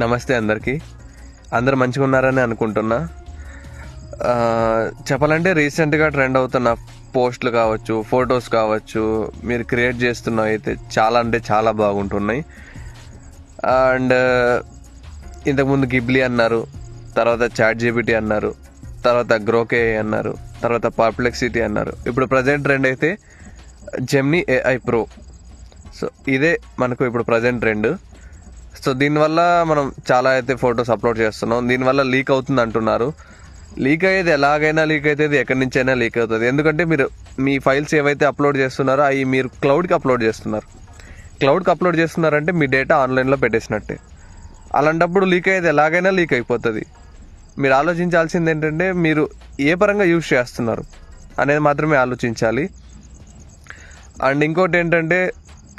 నమస్తే అందరికీ. అందరు మంచిగా ఉన్నారని అనుకుంటున్నా. చెప్పాలంటే రీసెంట్గా ట్రెండ్ అవుతున్న పోస్టులు కావచ్చు, ఫొటోస్ కావచ్చు, మీరు క్రియేట్ చేస్తున్నవి అయితే చాలా అంటే చాలా బాగుంటున్నాయి. అండ్ ఇంతకుముందు గిబ్లీ అన్నారు, తర్వాత చాట్ జీపీటీ అన్నారు, తర్వాత గ్రోకే అన్నారు, తర్వాత పర్ప్లెక్సిటీ అన్నారు. ఇప్పుడు ప్రజెంట్ ట్రెండ్ అయితే జెమినీ AI Pro. సో ఇదే మనకు ఇప్పుడు ప్రజెంట్ ట్రెండ్. సో దీనివల్ల మనం చాలా అయితే ఫొటోస్ అప్లోడ్ చేస్తున్నాం. దీనివల్ల లీక్ అవుతుంది అంటున్నారు. లీక్ అయ్యేది ఎలాగైనా లీక్ అవుతుంది, ఎక్కడి నుంచి అయినా లీక్ అవుతుంది. ఎందుకంటే మీరు మీ ఫైల్స్ ఏవైతే అప్లోడ్ చేస్తున్నారో అవి మీరు క్లౌడ్కి అప్లోడ్ చేస్తున్నారు. క్లౌడ్కి అప్లోడ్ చేస్తున్నారంటే మీ డేటా ఆన్లైన్లో పెట్టేసినట్టే. అలాంటప్పుడు లీక్ అయ్యేది ఎలాగైనా లీక్ అయిపోతుంది. మీరు ఆలోచించాల్సింది ఏంటంటే మీరు ఏ పరంగా యూజ్ చేస్తున్నారు అనేది మాత్రమే ఆలోచించాలి. అండ్ ఇంకోటి ఏంటంటే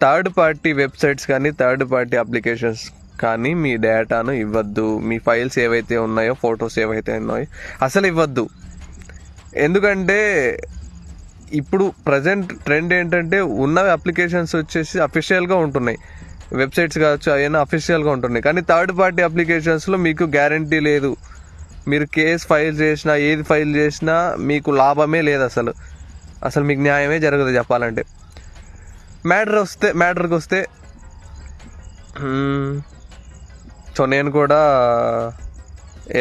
థర్డ్ పార్టీ వెబ్సైట్స్ కానీ థర్డ్ పార్టీ అప్లికేషన్స్ కానీ మీ డేటాను ఇవ్వద్దు. మీ ఫైల్స్ ఏవైతే ఉన్నాయో, ఫొటోస్ ఏవైతే ఉన్నాయో అసలు ఇవ్వద్దు. ఎందుకంటే ఇప్పుడు ప్రజెంట్ ట్రెండ్ ఏంటంటే ఉన్న అప్లికేషన్స్ వచ్చేసి అఫీషియల్గా ఉంటున్నాయి. వెబ్సైట్స్ కావచ్చు అవన్నీ అఫీషియల్గా ఉంటున్నాయి. కానీ థర్డ్ పార్టీ అప్లికేషన్స్లో మీకు గ్యారంటీ లేదు. మీరు కేస్ ఫైల్ చేసినా, ఏది ఫైల్ చేసినా మీకు లాభమే లేదు. అసలు మీకు న్యాయమే జరగదు చెప్పాలంటే. మ్యాటర్కి వస్తే సో నేను కూడా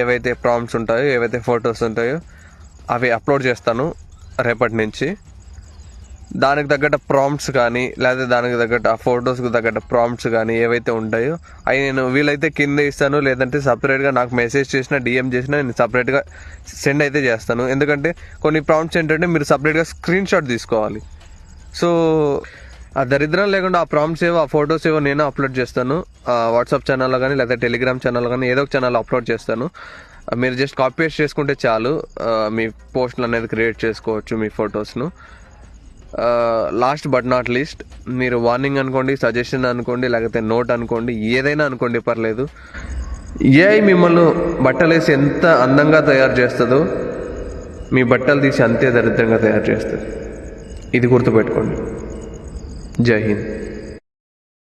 ఏవైతే ప్రాంప్ట్స్ ఉంటాయో, ఏవైతే ఫొటోస్ ఉంటాయో అవి అప్లోడ్ చేస్తాను రేపటి నుంచి. దానికి తగ్గట్టు ప్రాంప్ట్స్ కానీ, లేదా దానికి తగ్గట్టు ఆ ఫొటోస్కి తగ్గట్టు ప్రాంప్ట్స్ కానీ ఏవైతే ఉంటాయో అవి నేను వీలైతే కింద ఇస్తాను. లేదంటే సపరేట్గా నాకు మెసేజ్ చేసినా, DM చేసినా నేను సపరేట్గా సెండ్ అయితే చేస్తాను. ఎందుకంటే కొన్ని ప్రాంప్ట్స్ ఏంటంటే మీరు సపరేట్గా స్క్రీన్ షాట్ తీసుకోవాలి. సో ఆ దరిద్రం లేకుండా ఆ ప్రాంప్ట్స్ ఏవో, ఆ ఫొటోస్ ఏవో నేను అప్లోడ్ చేస్తాను. వాట్సాప్ ఛానల్లో కానీ, లేదా టెలిగ్రామ్ ఛానల్లో కానీ ఏదో ఒక ఛానల్లో అప్లోడ్ చేస్తాను. మీరు జస్ట్ కాపీ పేస్ట్ చేసుకుంటే చాలు. మీ పోస్టులు అనేది క్రియేట్ చేసుకోవచ్చు మీ ఫొటోస్ను. లాస్ట్ బట్ నాట్ లీస్ట్, మీరు వార్నింగ్ అనుకోండి, సజెషన్ అనుకోండి, లేకపోతే నోట్ అనుకోండి, ఏదైనా అనుకోండి, పర్లేదు. AI మిమ్మల్ని బట్టలు వేసి ఎంత అందంగా తయారు చేస్తుందో మీ బట్టలు తీసి అంతే దరిద్రంగా తయారు చేస్తుంది. ఇది గుర్తుపెట్టుకోండి. జై హింద్.